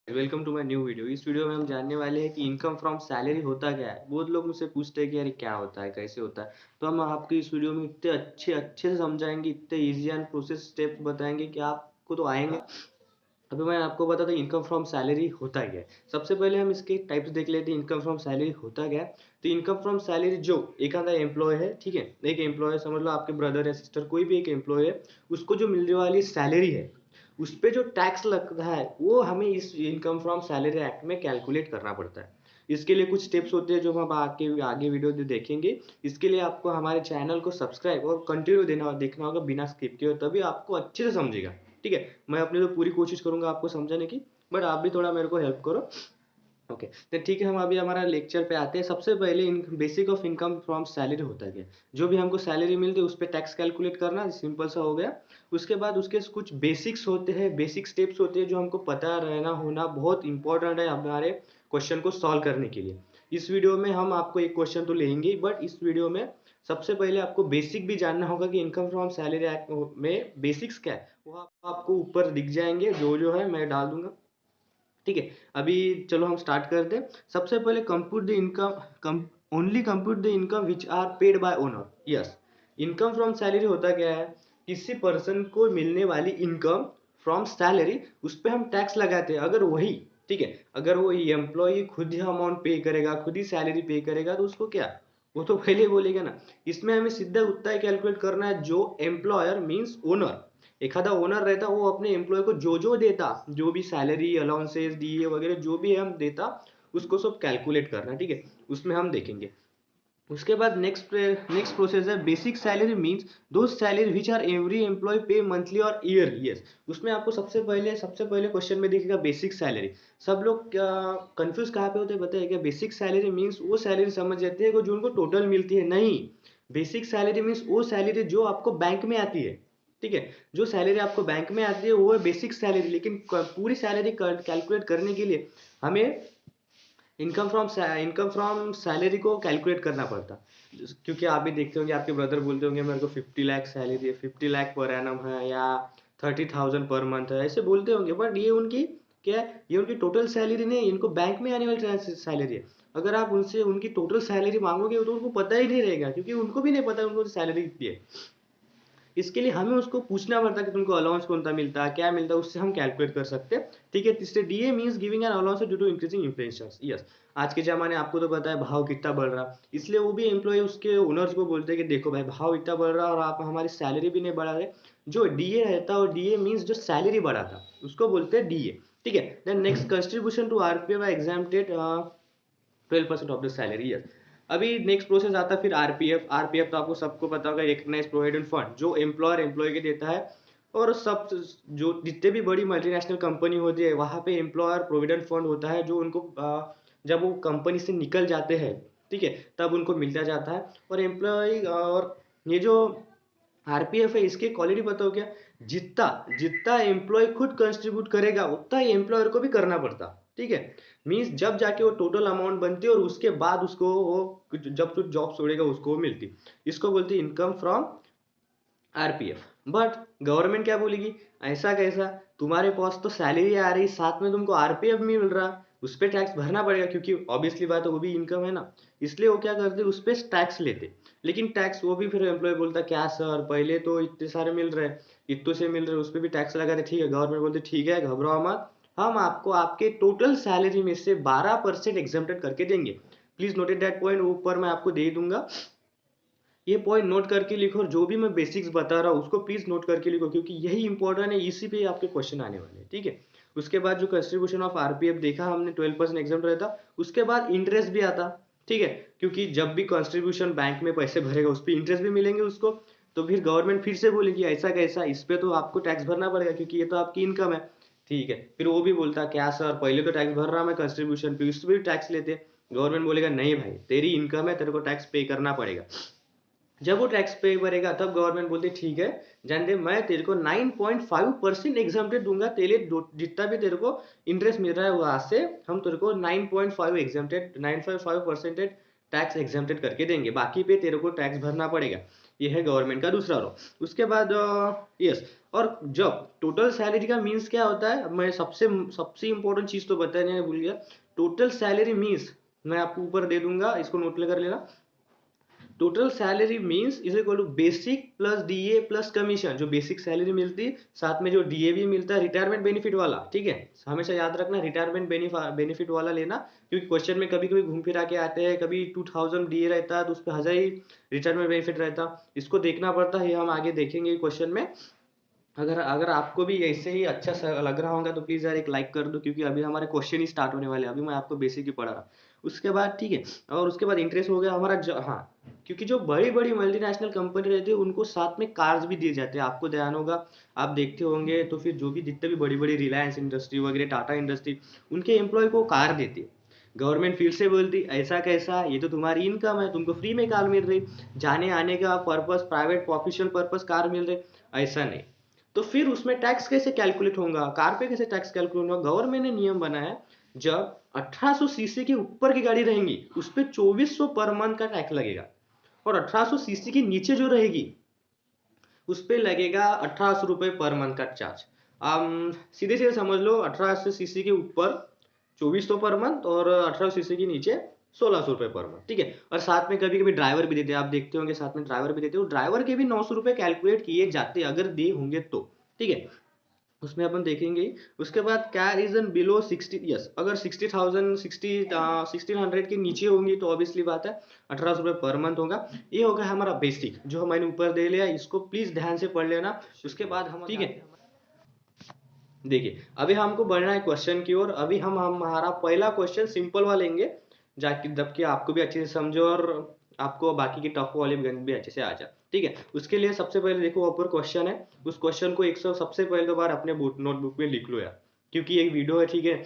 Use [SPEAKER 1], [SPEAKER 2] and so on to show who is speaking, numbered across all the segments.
[SPEAKER 1] Welcome to my new video. इस video में हम जानने वाले हैं कि इनकम फ्रॉम सैलरी होता क्या है। बहुत लोग मुझसे पूछते हैं कि यार ये क्या होता है, कैसे होता है। तो हम आपको इस वीडियो में इतने अच्छे अच्छे से समझाएंगे, इतने इजी एंड प्रोसेस स्टेप्स बताएंगे कि आपको तो आएंगे। अभी मैं आपको बताता हूँ इनकम फ्रॉम सैलरी होता क्या है। सबसे पहले हम इसके टाइप्स देख लेते हैं। इनकम फ्रॉम सैलरी होता क्या है। तो इनकम फ्रॉम सैलरी जो एक आधा एम्प्लॉय है, ठीक है, एक एम्प्लॉय समझ लो, आपके ब्रदर या सिस्टर कोई भी एक एम्प्लॉय है, उसको जो मिलने वाली सैलरी है उस पे जो टैक्स लगता है वो हमें इस इनकम फ्रॉम सैलरी एक्ट में कैलकुलेट करना पड़ता है। इसके लिए कुछ स्टेप्स होते हैं जो हम आगे आगे वीडियो में देखेंगे। इसके लिए आपको हमारे चैनल को सब्सक्राइब और कंटिन्यू देना देखना होगा बिना स्किप किए, तभी आपको अच्छे से समझेगा। ठीक है, मैं अपनी तो पूरी कोशिश करूंगा आपको समझाने की, बट आप भी थोड़ा मेरे को हेल्प करो। ओके, तो ठीक है, हम अभी हमारा लेक्चर पे आते हैं। सबसे पहले basic of income from salary होता है क्या। जो भी हमको सैलरी मिलती है उस पर टैक्स कैलकुलेट करना सिंपल सा हो गया। उसके बाद उसके कुछ बेसिक्स होते हैं, बेसिक स्टेप्स होते हैं जो हमको पता रहना होना बहुत इंपॉर्टेंट है हमारे क्वेश्चन को सॉल्व करने के लिए। इस वीडियो में हम आपको एक क्वेश्चन तो लेंगे, बट इस वीडियो में सबसे पहले आपको बेसिक भी जानना होगा कि इनकम फ्रॉम सैलरी एक्ट में बेसिक्स क्या है। वो आपको ऊपर दिख जाएंगे, जो जो है मैं डाल दूंगा। ठीक है, अभी चलो हम स्टार्ट करते हैं। सबसे पहले compute the income, come only compute the income which are paid by owner. Yes, income from salary होता क्या है। किसी पर्सन को मिलने वाली इनकम फ्रॉम सैलरी, उस पर हम टैक्स लगाते हैं। अगर वही, ठीक है, अगर वो एम्प्लॉय खुद ही अमाउंट पे करेगा, खुद ही सैलरी पे करेगा, तो उसको क्या, वो तो पहले बोलेगा ना। इसमें हमें सीधा उतना ही कैलकुलेट करना है जो एम्प्लॉयर मीन्स ओनर, एखादा ओनर रहता वो अपने एम्प्लॉय को जो जो देता, जो भी सैलरी अलाउंसेस डीए वगैरह जो भी हम देता, उसको सब कैलकुलेट करना। ठीक है, उसमें हम देखेंगे। उसके बाद नेक्स्ट प्रोसेस है बेसिक सैलरी मींस दो salary which are every employ pay monthly और ईयरली। यस, उसमें आपको सबसे पहले क्वेश्चन में दिखेगा बेसिक सैलरी। सब लोग कंफ्यूज कहाँ पे होते हैं बताइए क्या। बेसिक सैलरी मींस वो सैलरी समझ जाते हैं जो उनको टोटल मिलती है, नहीं। बेसिक सैलरी मींस वो सैलरी जो आपको बैंक में आती है। ठीक है, जो सैलरी आपको बैंक में आती है वो है बेसिक सैलरी। लेकिन पूरी सैलरी कैलकुलेट करने के लिए हमें इनकम फ्रॉम सैलरी को कैलकुलेट करना पड़ता। क्योंकि आप भी देखते होंगे, आपके ब्रदर बोलते होंगे मेरे को 50 लाख सैलरी है, 50 लाख पर एनम है, या 30,000 पर मंथ है, ऐसे बोलते होंगे। बट ये उनकी क्या है, ये उनकी टोटल सैलरी नहीं, इनको बैंक में आने वाली सैलरी है। अगर आप उनसे उनकी टोटल सैलरी मांगोगे तो उनको पता ही नहीं रहेगा, क्योंकि उनको भी नहीं पता उनको सैलरी कितनी है। इसके लिए हमें उसको पूछना पड़ता है कि तुमको अलाउंस कौन सा मिलता है, क्या मिलता है, उससे हम कैलकुलेट कर सकते हैं। ठीक है, तीसरे DA means giving an allowance due to increasing inflation. Yes, आज के जमाने आपको तो पता है भाव कितना बढ़ रहा, इसलिए वो भी एम्प्लॉय उसके ओनर्स को बोलते हैं कि देखो भाई भाव इतना बढ़ रहा है और आप हमारी सैलरी भी नहीं बढ़ा रहे। जो डीए रहता है, और डीए मींस जो सैलरी बढ़ाता, उसको बोलते हैं डीए। ठीक है, then next contribution to RPF exempted 12% of the salary. Yes, अभी नेक्स्ट प्रोसेस आता है फिर आरपीएफ। आरपीएफ तो आपको सबको पता होगा, रिकग्नाइज प्रोविडेंट फंड, जो एम्प्लॉयर एम्प्लॉय के देता है। और सब जो जितने भी बड़ी मल्टीनेशनल कंपनी होती है वहां पे एम्प्लॉयर प्रोविडेंट फंड होता है, जो उनको जब वो कंपनी से निकल जाते हैं, ठीक है, तब उनको मिलता जाता है। और एम्प्लॉय और ये जो आरपीएफ है इसकी क्वालिटी बताओ क्या। जितना जितना एम्प्लॉय खुद कंट्रीब्यूट करेगा उतना ही एम्प्लॉयर को भी करना पड़ता। ठीक है, मीन्स जब जाके वो टोटल अमाउंट बनती है और उसके बाद उसको वो जब तू जॉब छोड़ेगा उसको वो मिलती। इसको बोलती है income from RPF. But government क्या बोलेगी, ऐसा कैसा, तुम्हारे पास तो सैलरी आ रही साथ में तुमको आरपीएफ भी मिल रहा, उस पर टैक्स भरना पड़ेगा, क्योंकि ऑब्वियसली बात है वो भी इनकम है ना। इसलिए वो क्या करते उस पर टैक्स लेते। लेकिन टैक्स वो भी फिर एम्प्लॉय बोलता क्या सर पहले तो इतने सारे मिल रहे, इतने से मिल रहे, उस पर भी टैक्स लगाते। ठीक है, गवर्नमेंट बोलते ठीक है घबराओ मत, हम आपको आपके टोटल सैलरी में से 12% एग्जेम्प्टेड करके देंगे। प्लीज नोटेड दैट पॉइंट, ऊपर मैं आपको दे दूंगा। ये पॉइंट नोट करके लिखो, और जो भी मैं बेसिक्स बता रहा हूँ उसको प्लीज नोट करके लिखो, क्योंकि यही इंपॉर्टेंट है, इसी पे आपके क्वेश्चन आने वाले हैं। ठीक है, उसके बाद जो कंट्रीब्यूशन ऑफ आरपीएफ देखा हमने, 12% एग्जाम रहता। उसके बाद इंटरेस्ट भी आता। ठीक है, क्योंकि जब भी कंट्रीब्यूशन बैंक में पैसे भरेगा उस पर इंटरेस्ट भी मिलेंगे उसको। तो फिर गवर्नमेंट फिर से बोलेगी ऐसा कैसा, इस पे तो आपको टैक्स भरना पड़ेगा क्योंकि ये तो आपकी इनकम है। ठीक है, फिर वो भी बोलता क्या सर पहले तो टैक्स भर रहा मैं कंट्रीब्यूशन पे, उस पर भी टैक्स लेते। गवर्नमेंट बोलेगा नहीं भाई तेरी इनकम है, तेरे को टैक्स पे करना पड़ेगा। जब वो टैक्स पे करेगा तब गवर्नमेंट बोलती ठीक है, जान दे मैं तेरे को 9.5% एग्जाम्प्टेड दूंगा, तेरे जितना भी तेरे को इंटरेस्ट मिल रहा है वहां से हम तेरे को 9.5 एग्जाम्प्टेड 9.5% टैक्स एग्जाम्प्टेड करके देंगे, बाकी पे तेरे को टैक्स भरना पड़ेगा। ये है गवर्नमेंट का दूसरा रो। उसके बाद यस, और जब टोटल सैलरी का मीन्स क्या होता है, मैं सबसे सबसे इंपॉर्टेंट चीज तो बताने भूल गया। टोटल सैलरी मीन्स मैं आपको ऊपर दे दूंगा, इसको नोट कर लेना। Total salary means is equal to basic plus DA plus commission. जो बेसिक सैलरी मिलती है, साथ में जो डीए भी मिलता है, रिटायरमेंट बेनिफिट वाला, ठीक है, हमेशा याद रखना रिटायरमेंट बेनिफिट वाला लेना, क्योंकि क्वेश्चन में कभी कभी घूम फिरा के आते हैं, कभी 2000 डीए रहता है तो उस पर 1000 ही रिटायरमेंट बेनिफिट रहता, इसको देखना पड़ता है, ये हम आगे देखेंगे क्वेश्चन में। अगर अगर आपको भी ऐसे ही अच्छा लग रहा होगा तो प्लीज यार एक लाइक कर दो, क्योंकि अभी हमारे क्वेश्चन ही स्टार्ट होने वाले हैं, अभी मैं आपको बेसिक ही पढ़ा रहा। उसके बाद ठीक है, और उसके बाद इंटरेस्ट हो गया हमारा हाँ, क्योंकि जो बड़ी बड़ी मल्टीनेशनल कंपनी रहती है उनको साथ में कार्स भी दिए जाते हैं, आपको ध्यान होगा, आप देखते होंगे, तो फिर जो भी जितने भी बड़ी बड़ी रिलायंस इंडस्ट्री वगैरह, टाटा इंडस्ट्री, उनके एम्प्लॉय को कार देती है। गवर्नमेंट फिर से बोलती ऐसा कैसा, ये तो तुम्हारी इनकम है, तुमको फ्री में कार मिल रही, जाने आने का purpose, private official purpose car मिल रही, ऐसा नहीं। तो फिर उसमें टैक्स कैसे कैलकुलेट होगा, कार पे कैसे टैक्स कैलकुलेट होगा, गवर्नमेंट ने नियम बनाया, जब 1800 सीसी के ऊपर की गाड़ी रहेंगी उस पर 2400 पर मंथ का टैक्स लगेगा, और 1800 सीसी के नीचे जो रहेगी उस पर लगेगा 1800 रुपये पर मंथ का चार्ज। सीधे सीधे समझ लो, 1800 सीसी के ऊपर 2400 पर मंथ, और 1800 सीसी के नीचे 1600 रुपये पर मंथ, ठीक है। और साथ में कभी कभी ड्राइवर भी देते हैं, आप देखते होंगे साथ में ड्राइवर भी देते हो, ड्राइवर के भी 900 रुपये कैलकुलेट किए जाते हैं अगर दिए होंगे तो, ठीक है, उसमें अपन देखेंगे ही। उसके बाद क्या रीजन बिलो 60, यस, अगर 60,000 1600 के नीचे होंगी तो ऑब्वियसली बात है 1800 रुपये पर मंथ होगा। ये होगा हमारा बेसिक, जो मैंने ऊपर दे लिया, इसको प्लीज ध्यान से पढ़ लेना। उसके बाद हम, ठीक है, देखिए अभी हमको बढ़ना है क्वेश्चन की ओर। अभी हम हमारा पहला क्वेश्चन सिंपल वाला लेंगे, जाकि जबकि आपको भी अच्छे से समझो और आपको बाकी की टफ वाले गणित भी अच्छे से आ जाए, ठीक है। उसके लिए सबसे पहले देखो ऊपर क्वेश्चन है, उस क्वेश्चन को 100 सबसे पहले तो बार अपने नोटबुक में लिख लो यार, क्योंकि एक वीडियो है, ठीक है,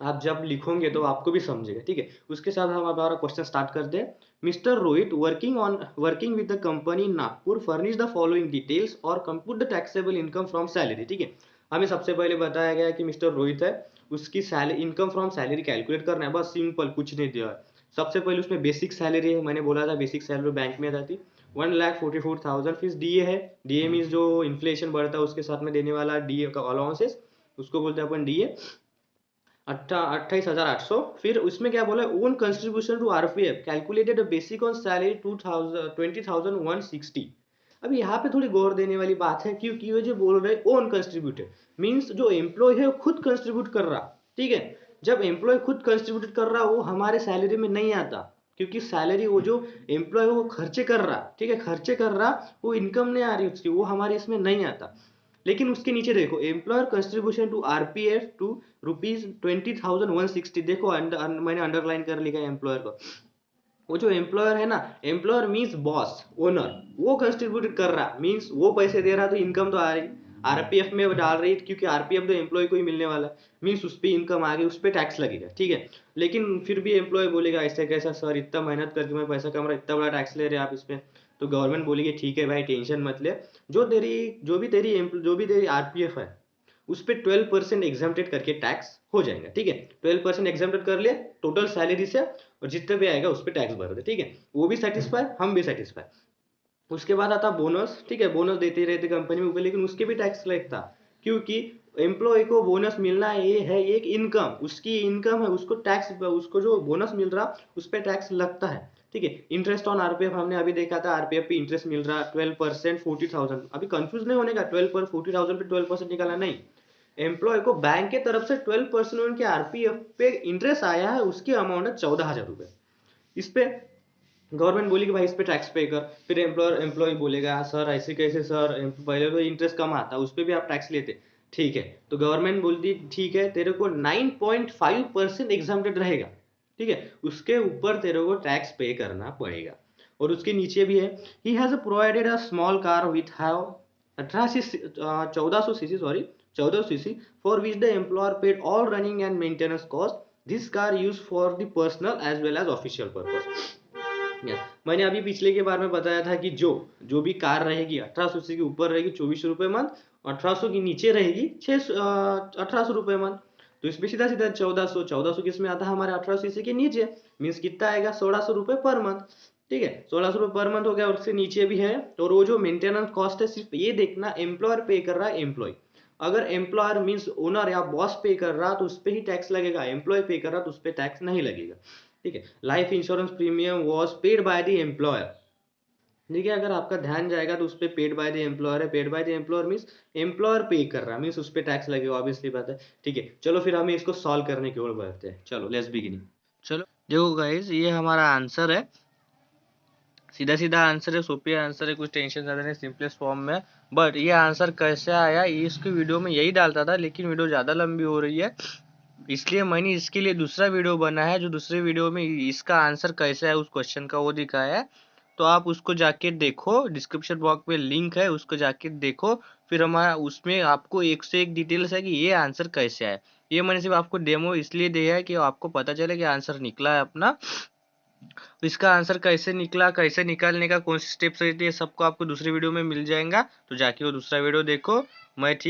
[SPEAKER 1] आप जब लिखोगे तो आपको भी समझेगा, ठीक है। उसके साथ हम हमारा क्वेश्चन स्टार्ट करते हैं। Mister Rohit working with the company Nagpur furnish the following details और compute the taxable income from salary, ठीक है। हमें सबसे पहले बताया गया कि मिस्टर रोहित है, उसकी salary, income from salary calculate करना है, बस सिंपल, कुछ नहीं दिया है। सबसे पहले उसमें बेसिक सैलरी है, मैंने बोला था बेसिक सैलरी बैंक में जाती 1,44,000, फिर डीए है, डीए मीन्स जो इन्फ्लेशन बढ़ता है उसके साथ में देने वाला डीए का अलाउंसेस, उसको बोलते हैं अपन डीए, 28,800। फिर उसमें क्या बोला, own contribution to RPF calculated basic on salary 20,160। अब यहाँ पे थोड़ी गौर देने वाली बात है, क्योंकि ये जो बोल रहे ओन कंट्रीब्यूटेड मीन्स जो एम्प्लॉय है वो खुद कंट्रीब्यूट कर रहा, ठीक है। जब एम्प्लॉय खुद कंट्रीब्यूट कर रहा वो हमारे सैलरी में नहीं आता, क्योंकि सैलरी वो जो एम्प्लॉय वो खर्चे कर रहा, ठीक है, खर्चे कर रहा, वो इनकम नहीं आ रही उसकी, वो हमारे इसमें नहीं आता। लेकिन उसके नीचे देखो, employer contribution to RPF to ₹20,160, देखो मैंने अंडरलाइन कर लिखा है एम्प्लॉयर को। वो जो एम्प्लॉयर है ना, एम्प्लॉयर मीन्स बॉस, ओनर, वो कंट्रीब्यूट कर रहा मीन्स वो पैसे दे रहा, तो इनकम तो आ रही, आरपीएफ में डाल रही, क्योंकि आरपीएफ तो एम्प्लॉय को ही मिलने वाला मीन्स उस पर इनकम आ गई, उस पर टैक्स लगेगा, ठीक है। लेकिन फिर भी एम्प्लॉय बोलेगा ऐसे कैसा सर, इतना मेहनत करके मैं पैसा कमा रहा, इतना बड़ा टैक्स ले रहे आप इस पे। तो गवर्नमेंट बोलेगी ठीक है भाई, टेंशन मत ले, जो भी तेरी आरपीएफ है उस पर 12% एग्जाम्प्टेड करके टैक्स हो जाएगा, ठीक है। 12% एग्जाम्प्टेड कर लिया टोटल सैलरी से, और जितने भी आएगा उस पर टैक्स भर दे, ठीक है। वो भी सेटिस्फाई, हम भी सेटिस्फाई। उसके बाद आता बोनस, ठीक है, बोनस देते रहते कंपनी में ऊपर, लेकिन उसके भी टैक्स लगता, क्योंकि एम्प्लॉय को बोनस मिलना ये है एक इनकम, उसकी इनकम है, उसको टैक्स, उसको जो बोनस मिल रहा उस पर टैक्स लगता है, ठीक है। इंटरेस्ट ऑन आरपीएफ हमने अभी देखा था, आरपीएफ पे इंटरेस्ट मिल रहा 12% 40,000, अभी कंफ्यूज नहीं होने का, 12 पर 40,000 पे 12% निकाला नहीं, एम्प्लॉय को बैंक के तरफ से 12% उनके आरपीएफ पे इंटरेस्ट आया है, उसकी अमाउंट है 14,000 रुपए। इस पे गवर्नमेंट बोली कि भाई इस पे टैक्स पे कर, फिर एम्प्लॉय बोलेगा सर ऐसे कैसे सर, पहले तो इंटरेस्ट कम आता उस पर भी आप टैक्स लेते, ठीक है। तो गवर्नमेंट बोलती ठीक है, तेरे को 9.5% एग्जाम्प्टेड रहेगा, ठीक है, उसके ऊपर तेरे को टैक्स पे करना पड़ेगा। और उसके नीचे भी है, he has provided a small car with have 1400 CC, sorry 1400 CC, for which the employer paid all running and maintenance cost, this car use for the personal as well as official purpose. Yes. मैंने अभी पिछले के बारे में बताया था कि जो जो भी कार रहेगी 1800 के ऊपर रहेगी 2400 रुपये मंथ, 1800 के नीचे रहेगी 1800 रुपये मंथ। तो इसमें सीधा सीधा 1400 किस में आता है हमारे 1800 सीसी के नीचे, मीन्स कितना आएगा 1600 रुपये पर मंथ। ठीक है, 1600 रुपये पर मंथ हो गया, और उससे नीचे भी है। और वो जो मेंटेनेंस कॉस्ट है, सिर्फ ये देखना एम्प्लॉयर पे कर रहा है एम्प्लॉय। अगर एम्प्लॉयर मीन्स ओनर या बॉस पे कर रहा तो उस पे ही टैक्स लगेगा, एम्प्लॉय पे कर रहा तो उस पे टैक्स नहीं लगेगा। ठीक है, life insurance premium was paid by the employer. ठीक है, अगर आपका ध्यान जाएगा तो उस पे पेड बाय द एम्प्लॉयर है, paid by the employer means employer पे कर रहा है, मीन्स उस पे टैक्स लगेगा, ऑब्वियसली बात है। ठीक है, चलो फिर हमें इसको सॉल्व करने की ओर बढ़ते हैं। चलो लेट्स बिगिन। चलो देखो गाइस, ये हमारा आंसर है, सीधा सीधा आंसर है, सुपीरियर आंसर है, कुछ टेंशन ज़्यादा नहीं, सिंपलेस्ट फॉर्म में। बट ये आंसर कैसे आया, इसकी वीडियो में यही डालता था, लेकिन वीडियो ज़्यादा लंबी हो रही है, इसलिए मैंने इसके लिए दूसरा वीडियो बनाया है, जो दूसरे वीडियो में इसका आंसर कैसे है उस क्वेश्चन का वो दिखाया है। तो आप उसको जाके देखो, डिस्क्रिप्शन बॉक्स में लिंक है, उसको जाके देखो। फिर हमारा उसमें आपको एक से एक डिटेल्स है कि ये आंसर कैसे है। ये मैंने सिर्फ आपको डेमो इसलिए दिया है कि आपको पता चले कि आंसर निकला है अपना। तो इसका आंसर कैसे निकला, कैसे निकालने का कौन सी स्टेप्स रहती है, सबको आपको दूसरी वीडियो में मिल जाएगा, तो जाके वो दूसरा वीडियो देखो। मैं ठीक